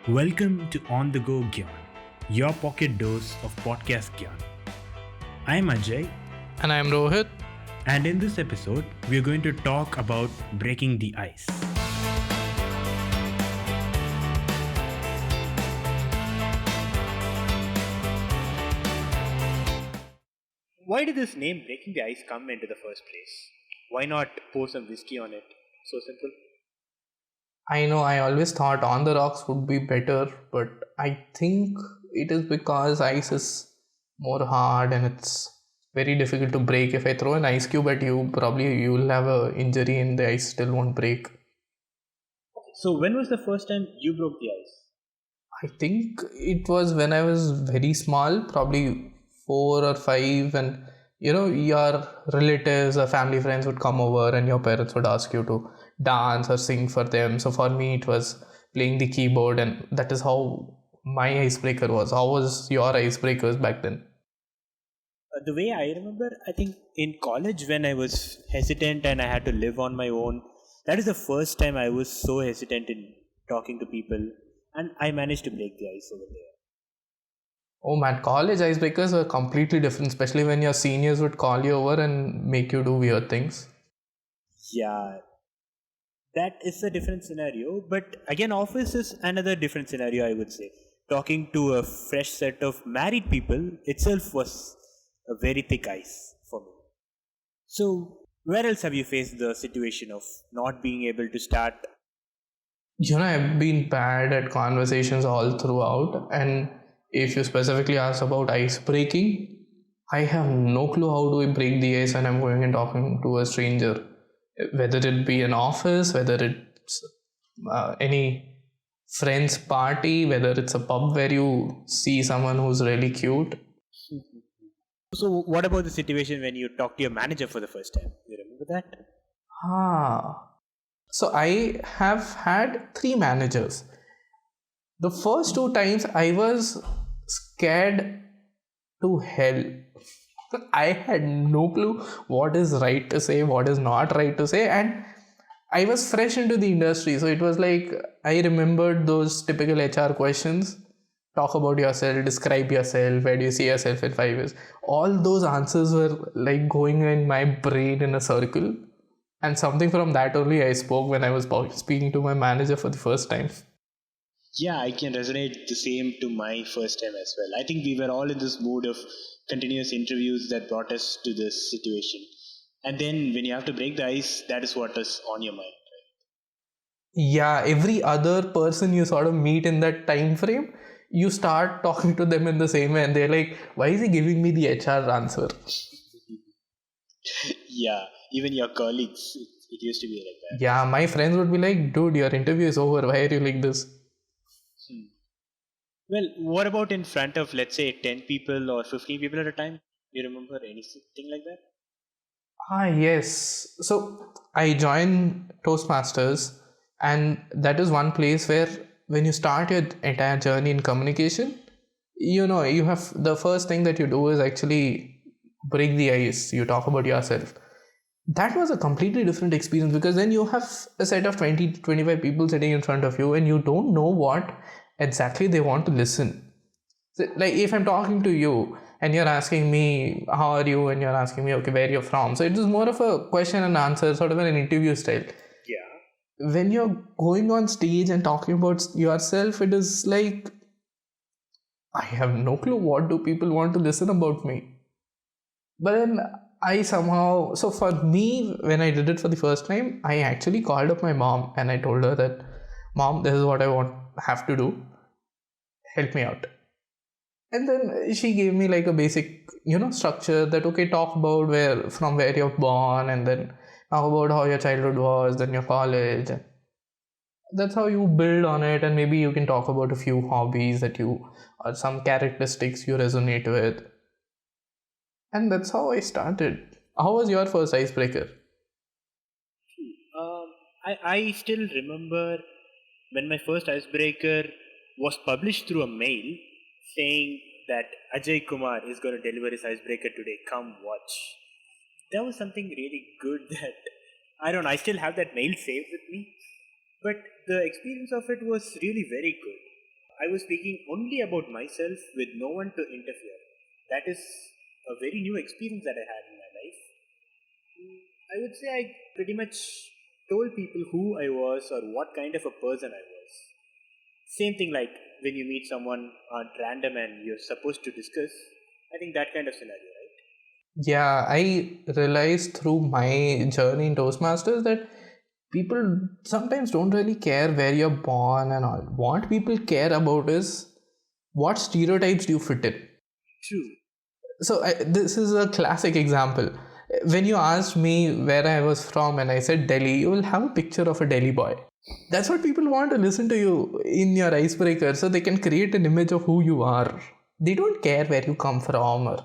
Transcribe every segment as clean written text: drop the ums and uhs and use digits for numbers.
Welcome to On the Go Gyan, your pocket dose of podcast Gyan. I'm Ajay, And I'm Rohit. and in this episode, we're going to talk about breaking the ice. Why did this name Breaking the Ice come into the first place? Why not pour some whiskey on it? So simple. I know I always thought on the rocks would be better, but I think it is because ice is more hard and it's very difficult to break. If I throw an ice cube at you, probably you will have a injury and the ice still won't break. So, when was the first time you broke the ice? I think it was when I was very small, probably 4 or 5, and your relatives or family friends would come over and your parents would ask you to dance or sing for them. So for me, it was playing the keyboard, and that is how my icebreaker was. How was your icebreakers back then? The way I remember, I think in college when I was hesitant and I had to live on my own, that is the first time I was so hesitant in talking to people, and I managed to break the ice over there. Oh man, college icebreakers were completely different, especially when your seniors would call you over and make you do weird things. Yeah, that is a different scenario, but again, office is another different scenario, I would say. Talking to a fresh set of married people itself was a very thick ice for me. So, where else have you faced the situation of not being able to start? I've been bad at conversations all throughout, and if you specifically ask about ice breaking, I have no clue how do I break the ice when I'm going and talking to a stranger. Whether it be an office, whether it's any friend's party, whether it's a pub where you see someone who's really cute. So, what about the situation when you talk to your manager for the first time? You remember that? Ah. So I have had 3 managers. The first 2 times I was scared to hell. I had no clue what is right to say, what is not right to say, and I was fresh into the industry. So it was like I remembered those typical HR questions. Talk about yourself, describe yourself, where do you see yourself in 5 years? All those answers were like going in my brain in a circle. And something from that only I spoke when I was speaking to my manager for the first time. Yeah, I can resonate the same to my first time as well. I think we were all in this mood of continuous interviews that brought us to this situation. And then when you have to break the ice, that is what is on your mind. Yeah, every other person you sort of meet in that time frame, you start talking to them in the same way, and they're like, why is he giving me the HR answer? Yeah, even your colleagues, it used to be like that. Yeah, my friends would be like, dude, your interview is over. Why are you like this? Hmm. Well, what about in front of, let's say, 10 people or 15 people at a time? You remember anything like that? Ah, yes. So I joined Toastmasters, and that is one place where when you start your entire journey in communication, you have the first thing that you do is actually break the ice. You talk about yourself. That was a completely different experience because then you have a set of 20 to 25 people sitting in front of you, and you don't know what exactly they want to listen. So, like if I'm talking to you and you're asking me how are you, and you're asking me okay where you're from, so it is more of a question and answer, sort of an interview style. Yeah. When you're going on stage and talking about yourself, it is like I have no clue what do people want to listen about me. But then I somehow, so for me, when I did it for the first time, I actually called up my mom and I told her that, Mom, this is what I want have to do. Help me out. And then she gave me like a basic, structure that okay, talk about where you're born, and then talk about how your childhood was, then your college. And that's how you build on it, and maybe you can talk about a few hobbies that you or some characteristics you resonate with. And that's how I started. How was your first icebreaker? I still remember when my first icebreaker was published through a mail saying that Ajay Kumar is going to deliver his icebreaker today. Come watch. That was something really good that I don't know. I still have that mail saved with me, but the experience of it was really very good. I was speaking only about myself with no one to interfere. That is a very new experience that I had in my life. I would say I pretty much told people who I was or what kind of a person I was. Same thing like when you meet someone at random and you're supposed to discuss. I think that kind of scenario, right? Yeah, I realized through my journey in Toastmasters that people sometimes don't really care where you're born and all. What people care about is what stereotypes do you fit in. True. So this is a classic example. When you asked me where I was from and I said Delhi, you will have a picture of a Delhi boy. That's what people want to listen to you in your icebreaker so they can create an image of who you are. They don't care where you come from or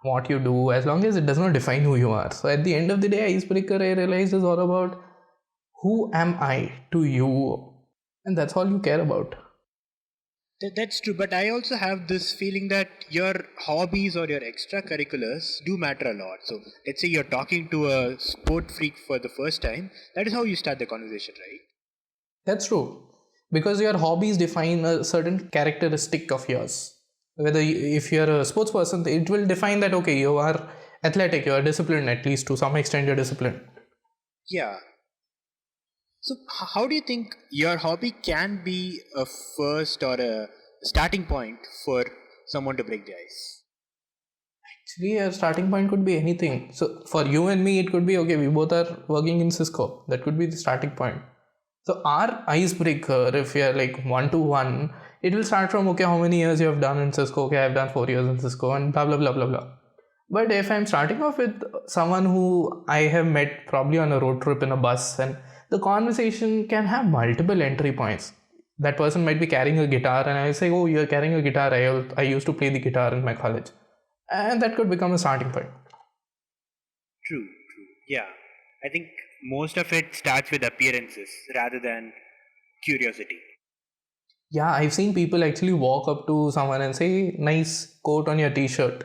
what you do as long as it does not define who you are. So at the end of the day, icebreaker I realized is all about who am I to you, and that's all you care about. That's true, but I also have this feeling that your hobbies or your extracurriculars do matter a lot. So, let's say you're talking to a sport freak for the first time, that is how you start the conversation, right? That's true. Because your hobbies define a certain characteristic of yours. Whether if you're a sports person, it will define that okay, you are athletic, you are disciplined, at least to some extent, you're disciplined. Yeah. So, how do you think your hobby can be a first or a starting point for someone to break the ice? Actually, a starting point could be anything. So, for you and me, it could be okay, we both are working in Cisco. That could be the starting point. So, our icebreaker, if you're like 1 to 1, it will start from okay, how many years you have done in Cisco? Okay, I've done 4 years in Cisco, and blah blah blah blah blah. But if I'm starting off with someone who I have met probably on a road trip in a bus, and the conversation can have multiple entry points. That person might be carrying a guitar, and I say, "Oh, you're carrying a guitar. I used to play the guitar in my college," and that could become a starting point. True, true. Yeah. I think most of it starts with appearances rather than curiosity. Yeah, I've seen people actually walk up to someone and say, "Nice coat on your T-shirt."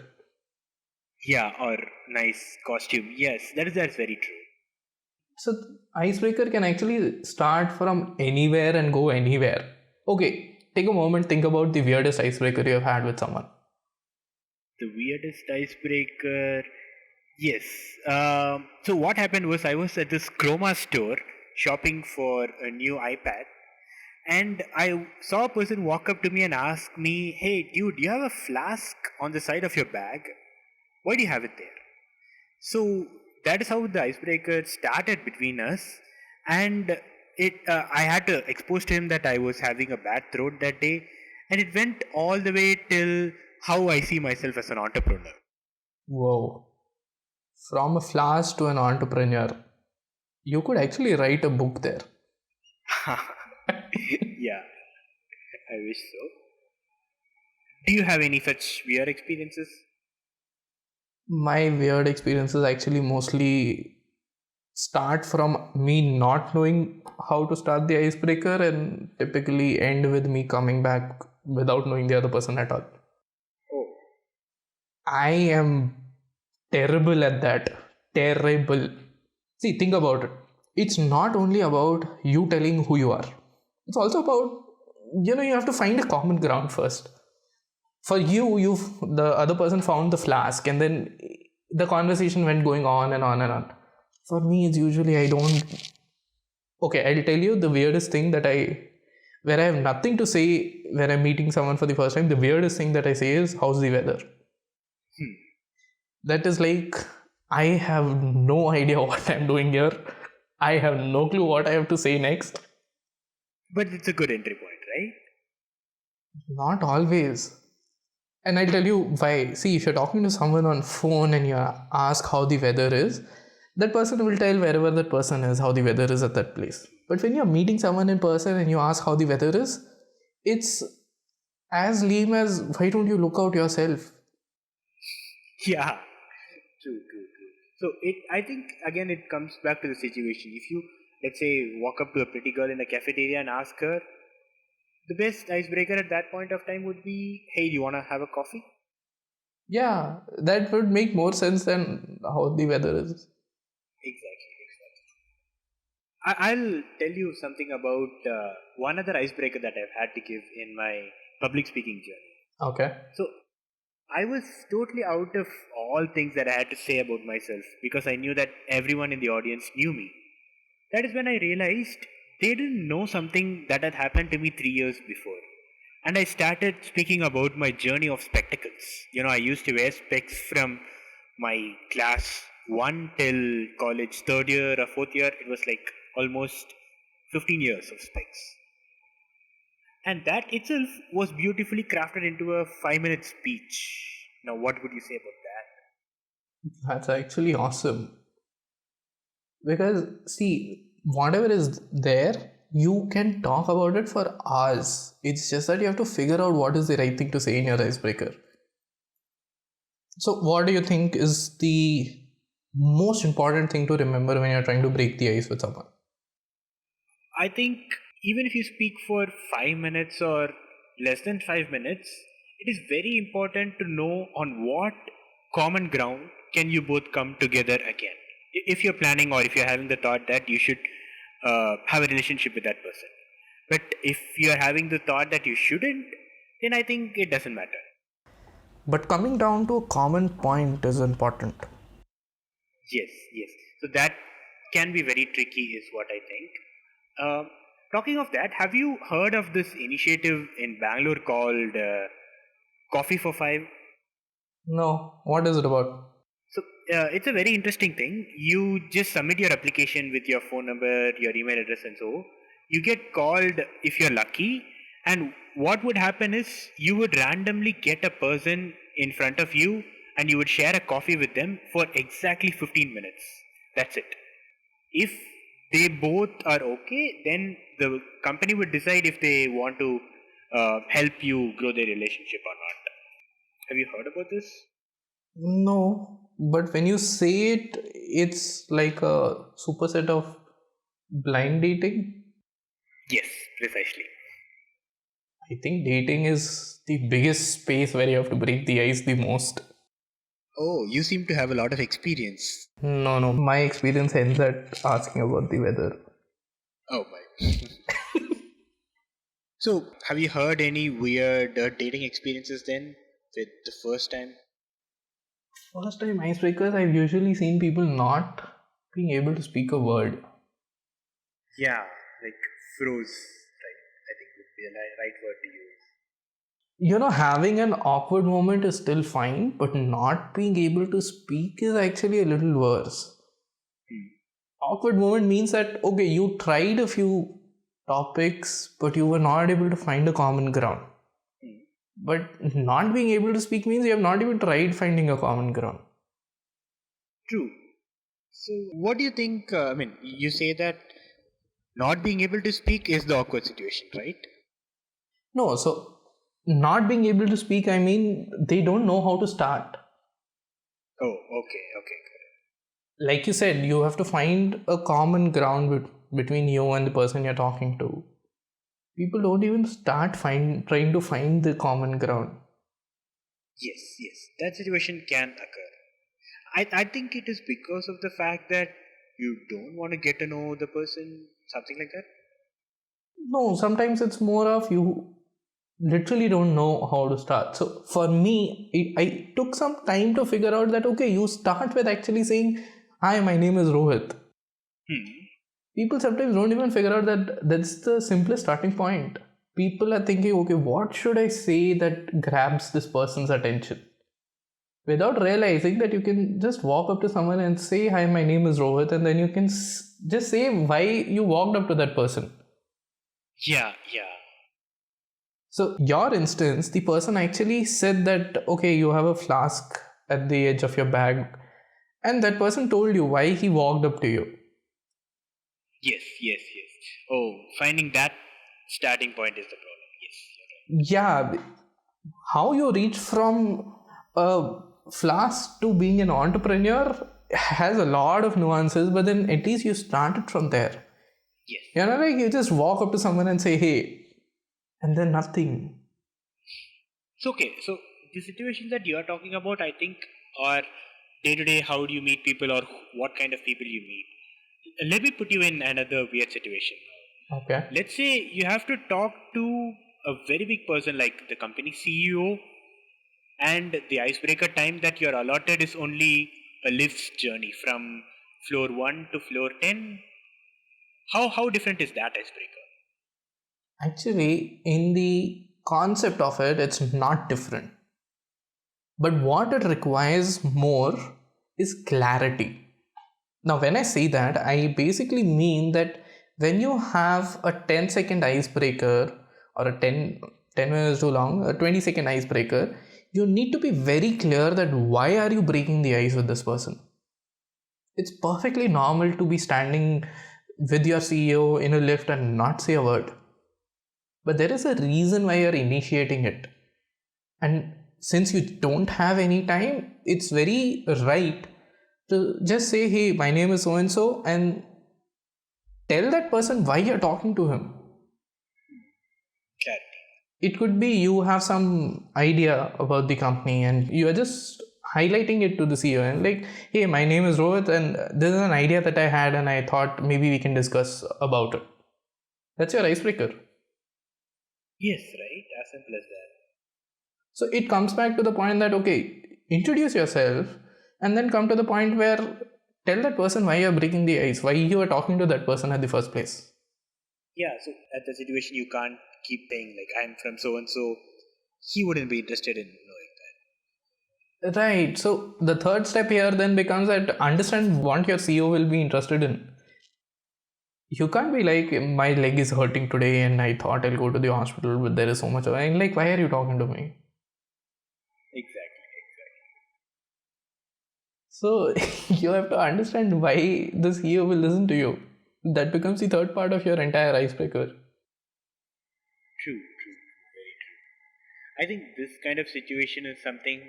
Yeah, or nice costume. Yes, that's very true. So icebreaker can actually start from anywhere and go anywhere. Okay, take a moment, think about the weirdest icebreaker you have had with someone. The weirdest icebreaker. Yes. So what happened was I was at this Chroma store shopping for a new iPad, and I saw a person walk up to me and ask me, "Hey, dude, do you have a flask on the side of your bag? Why do you have it there?" So that is how the icebreaker started between us, and I had to expose to him that I was having a bad throat that day, and it went all the way till how I see myself as an entrepreneur. Whoa. From a flash to an entrepreneur. You could actually write a book there. Yeah, I wish so. Do you have any such weird experiences? My weird experiences actually mostly start from me not knowing how to start the icebreaker and typically end with me coming back without knowing the other person at all. Oh, I am terrible at that. Terrible. See, think about it. It's not only about you telling who you are, it's also about, you have to find a common ground first. For you, the other person found the flask, and then the conversation went going on and on and on. For me, it's usually I don't. Okay, I'll tell you the weirdest thing where I have nothing to say when I'm meeting someone for the first time. The weirdest thing that I say is, "How's the weather?" That is like, I have no idea what I'm doing here. I have no clue what I have to say next. but it's a good entry point, right? Not always. And I'll tell you why. See, if you're talking to someone on phone and you ask how the weather is, that person will tell wherever that person is how the weather is at that place. But when you're meeting someone in person and you ask how the weather is, it's as lame as why don't you look out yourself? Yeah, true, true, true. So I think again it comes back to the situation. If you, let's say, walk up to a pretty girl in a cafeteria and ask her, the best icebreaker at that point of time would be, "Hey, do you want to have a coffee?" Yeah, that would make more sense than how the weather is. Exactly, exactly. I'll tell you something about one other icebreaker that I've had to give in my public speaking journey. Okay. So I was totally out of all things that I had to say about myself because I knew that everyone in the audience knew me. That is when I realized they didn't know something that had happened to me 3 years before. And I started speaking about my journey of spectacles. I used to wear specs from my class 1 till college, third year or fourth year. It was like almost 15 years of specs. And that itself was beautifully crafted into a 5 minute speech. Now, what would you say about that? That's actually awesome. Because, see, whatever is there, you can talk about it for hours. It's just that you have to figure out what is the right thing to say in your icebreaker. So, what do you think is the most important thing to remember when you're trying to break the ice with someone? I think even if you speak for 5 minutes or less than 5 minutes, it is very important to know on what common ground can you both come together again. If you're planning or if you're having the thought that you should have a relationship with that person. But if you're having the thought that you shouldn't, then I think it doesn't matter. But coming down to a common point is important. Yes. So that can be very tricky, is what I think. Talking of that, have you heard of this initiative in Bangalore called Coffee for Five? No, what is it about? So it's a very interesting thing. You just submit your application with your phone number, your email address, and so you get called if you're lucky. And what would happen is you would randomly get a person in front of you, and you would share a coffee with them for exactly 15 minutes. That's it. If they both are okay, then the company would decide if they want to help you grow their relationship or not. Have you heard about this? No, but when you say it, it's like a superset of blind dating. Yes, precisely. I think dating is the biggest space where you have to break the ice the most. Oh, you seem to have a lot of experience. No, my experience ends at asking about the weather. Oh my. So, have you heard any weird dating experiences then with the first time? First time icebreakers, I've usually seen people not being able to speak a word. Yeah, like froze, right? I think would be the right word to use. Having an awkward moment is still fine, but not being able to speak is actually a little worse. Awkward moment means that, okay, you tried a few topics, but you were not able to find a common ground. But not being able to speak means you have not even tried finding a common ground. True. So, what do you think? You say that not being able to speak is the awkward situation, right? No, so not being able to speak, I mean, they don't know how to start. Oh, okay, good. Like you said, you have to find a common ground between you and the person you're talking to. People don't even start trying to find the common ground. Yes, that situation can occur. I think it is because of the fact that you don't want to get to know the person, something like that. No, sometimes it's more of you literally don't know how to start. So for me, I took some time to figure out that, okay, you start with actually saying, hi, my name is Rohit. People sometimes don't even figure out that that's the simplest starting point. People are thinking, okay, what should I say that grabs this person's attention? Without realizing that you can just walk up to someone and say, hi, my name is Rohit, and then you can just say why you walked up to that person. Yeah. So, your instance, the person actually said that, okay, you have a flask at the edge of your bag, and that person told you why he walked up to you. Yes. Oh, finding that starting point is the problem. Yes, you're right. Yeah, how you reach from a flask to being an entrepreneur has a lot of nuances, but then at least you started from there. Yes. Like you just walk up to someone and say, hey, and then nothing. So, okay, so the situations that you are talking about, I think, are day to day, how do you meet people or what kind of people you meet. Let me put you in another weird situation. Okay. Let's say you have to talk to a very big person like the company CEO, and the icebreaker time that you're allotted is only a lift's journey from floor 1 to floor 10. How different is that icebreaker? Actually, in the concept of it, it's not different. But what it requires more is clarity. Now, when I say that, I basically mean that when you have a 10-second icebreaker or a 10 minutes too long, a 20-second icebreaker, you need to be very clear that why are you breaking the ice with this person. It's perfectly normal to be standing with your CEO in a lift and not say a word. But there is a reason why you're initiating it. And since you don't have any time, it's very right to just say, hey, my name is so and so, and tell that person why you're talking to him. Clarity. It could be you have some idea about the company and you are just highlighting it to the CEO and like, hey, my name is Rohit and this is an idea that I had and I thought maybe we can discuss about it. That's your icebreaker. Yes, right? As simple as that. So it comes back to the point that, okay, introduce yourself and then come to the point where tell that person why you're breaking the ice, why you are talking to that person at the first place. Yeah, so at the situation, you can't keep saying, like, I'm from so and so. He wouldn't be interested in knowing that. Right. So the third step here then becomes that understand what your CEO will be interested in. You can't be like, my leg is hurting today and I thought I'll go to the hospital, but there is so much of it. Like, why are you talking to me? Exactly. So you have to understand why the CEO will listen to you. That becomes the third part of your entire icebreaker. True, very true. I think this kind of situation is something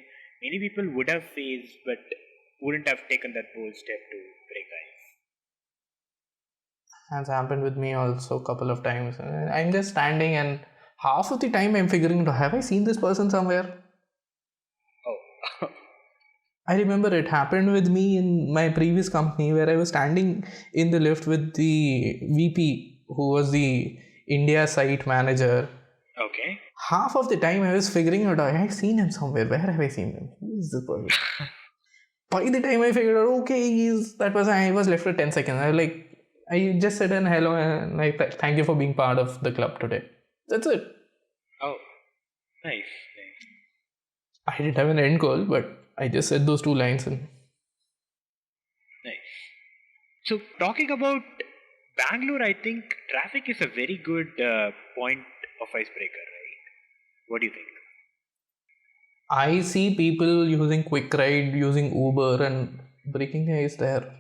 many people would have faced, but wouldn't have taken that bold step to break ice. Has happened with me also a couple of times. I'm just standing and half of the time I'm figuring out, have I seen this person somewhere? Oh, I remember it happened with me in my previous company where I was standing in the lift with the VP who was the India site manager. okay. Half of the time I was figuring out, I've seen him somewhere. Where have I seen him? Who is this person? By the time I figured out, okay, he's that person, I was left for 10 seconds. I was like, I just said an hello and like, thank you for being part of the club today. That's it. Oh, nice. I didn't have an end goal, but I just said those two lines and Nice. So, talking about Bangalore, I think traffic is a very good point of icebreaker, right? What do you think? I see people using Quick Ride, using Uber, and breaking the ice there.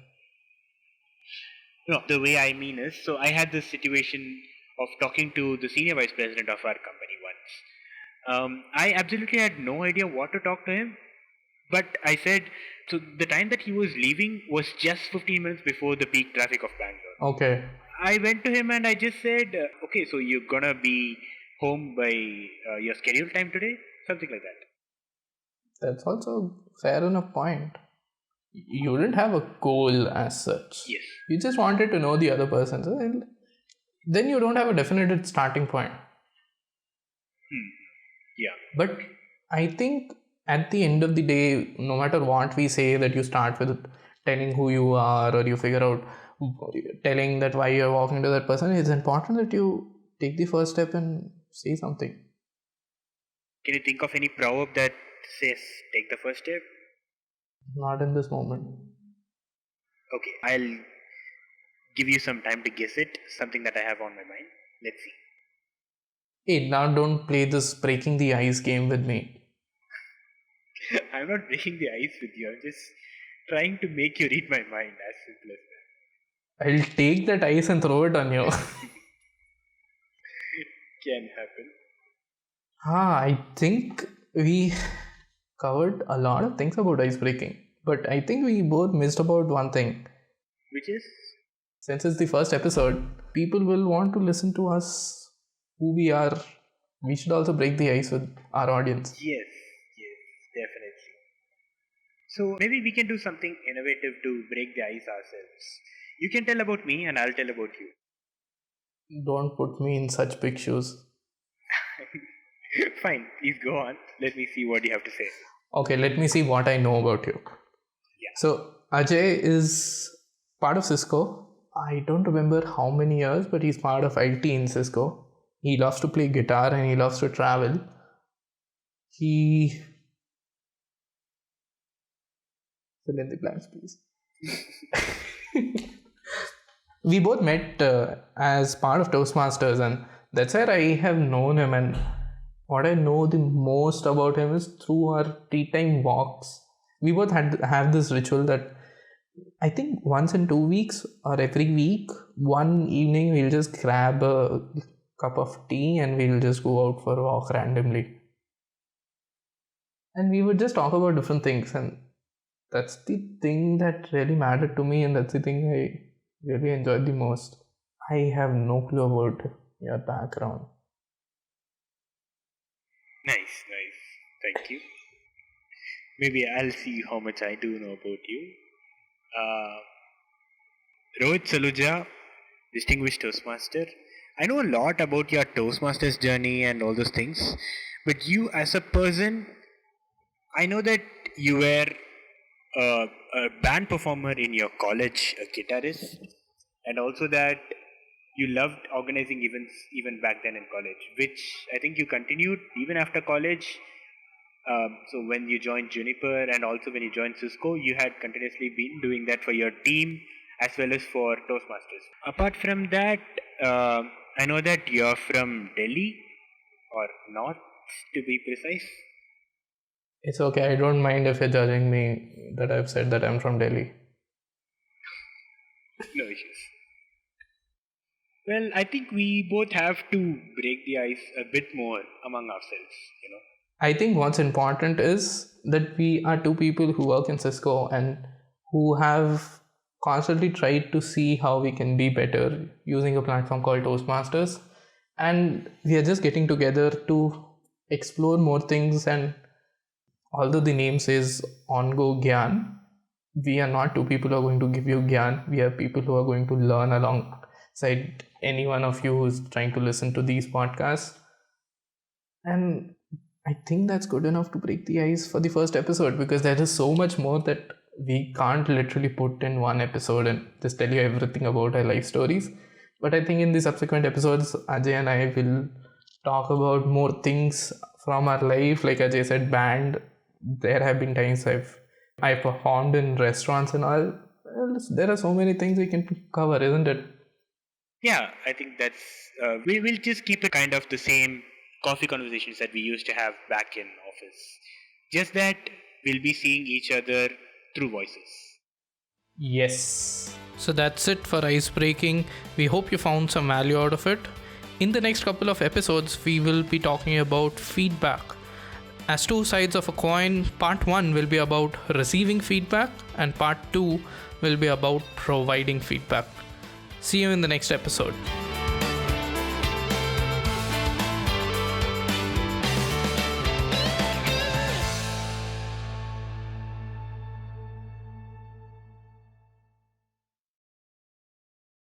No, the way I mean is, so I had this situation of talking to the senior vice president of our company once. I absolutely had no idea what to talk to him, but I said, so the time that he was leaving was just 15 minutes before the peak traffic of Bangalore. Okay. I went to him and I just said, okay, so you're gonna be home by your scheduled time today? Something like that. That's also fair enough point. You didn't have a goal as such. Yes. You just wanted to know the other person. So then you don't have a definite starting point. Yeah. But I think at the end of the day, no matter what we say, that you start with telling who you are or you figure out telling that why you're walking to that person, it's important that you take the first step and say something. Can you think of any proverb that says take the first step? Not in this moment. Okay, I'll give you some time to guess it. Something that I have on my mind. Let's see. Hey, now don't play this breaking the ice game with me. I'm not breaking the ice with you. I'm just trying to make you read my mind as simple as that. I'll take that ice and throw it on you. Can happen. I think we covered a lot of things about ice breaking, but I think we both missed about one thing. Which is? Since it's the first episode, people will want to listen to us, who we are. We should also break the ice with our audience. Yes, definitely. So maybe we can do something innovative to break the ice ourselves. You can tell about me and I'll tell about you. Don't put me in such big shoes. Fine, please go on. Let me see what you have to say. Okay, let me see what I know about you. Yeah. So Ajay is part of Cisco. I don't remember how many years, but he's part of IT in Cisco. He loves to play guitar and he loves to travel. He fill in the blanks, please. We both met as part of Toastmasters, and that's where I have known him. And what I know the most about him is through our tea time walks. We both have this ritual that I think once in 2 weeks or every week, one evening we'll just grab a cup of tea and we'll just go out for a walk randomly. And we would just talk about different things, and that's the thing that really mattered to me, and that's the thing I really enjoyed the most. I have no clue about your background. Nice. Thank you. Maybe I'll see how much I do know about you. Rohit Saluja, distinguished Toastmaster. I know a lot about your Toastmasters journey and all those things, but you as a person, I know that you were a band performer in your college, a guitarist, and also that you loved organizing events even back then in college, which I think you continued even after college. So when you joined Juniper and also when you joined Cisco, you had continuously been doing that for your team as well as for Toastmasters. Apart from that, I know that you're from Delhi or North to be precise. It's okay, I don't mind if you're judging me that I've said that I'm from Delhi. No issues. Well, I think we both have to break the ice a bit more among ourselves. I think what's important is that we are two people who work in Cisco and who have constantly tried to see how we can be better using a platform called Toastmasters. And we are just getting together to explore more things. And although the name says Ongo Gyan, we are not two people who are going to give you Gyan. We are people who are going to learn alongside any one of you who's trying to listen to these podcasts. And I think that's good enough to break the ice for the first episode, because there is so much more that we can't literally put in one episode and just tell you everything about our life stories. But I think in the subsequent episodes, Ajay and I will talk about more things from our life. Like Ajay said, band. There have been times I performed in restaurants and all. Well, there are so many things we can cover, isn't it? Yeah, I think that's. We'll just keep it kind of the same coffee conversations that we used to have back in office. Just that we'll be seeing each other through voices. Yes. So that's it for ice breaking. We hope you found some value out of it. In the next couple of episodes, we will be talking about feedback. As two sides of a coin, part 1 will be about receiving feedback and part 2 will be about providing feedback. See you in the next episode.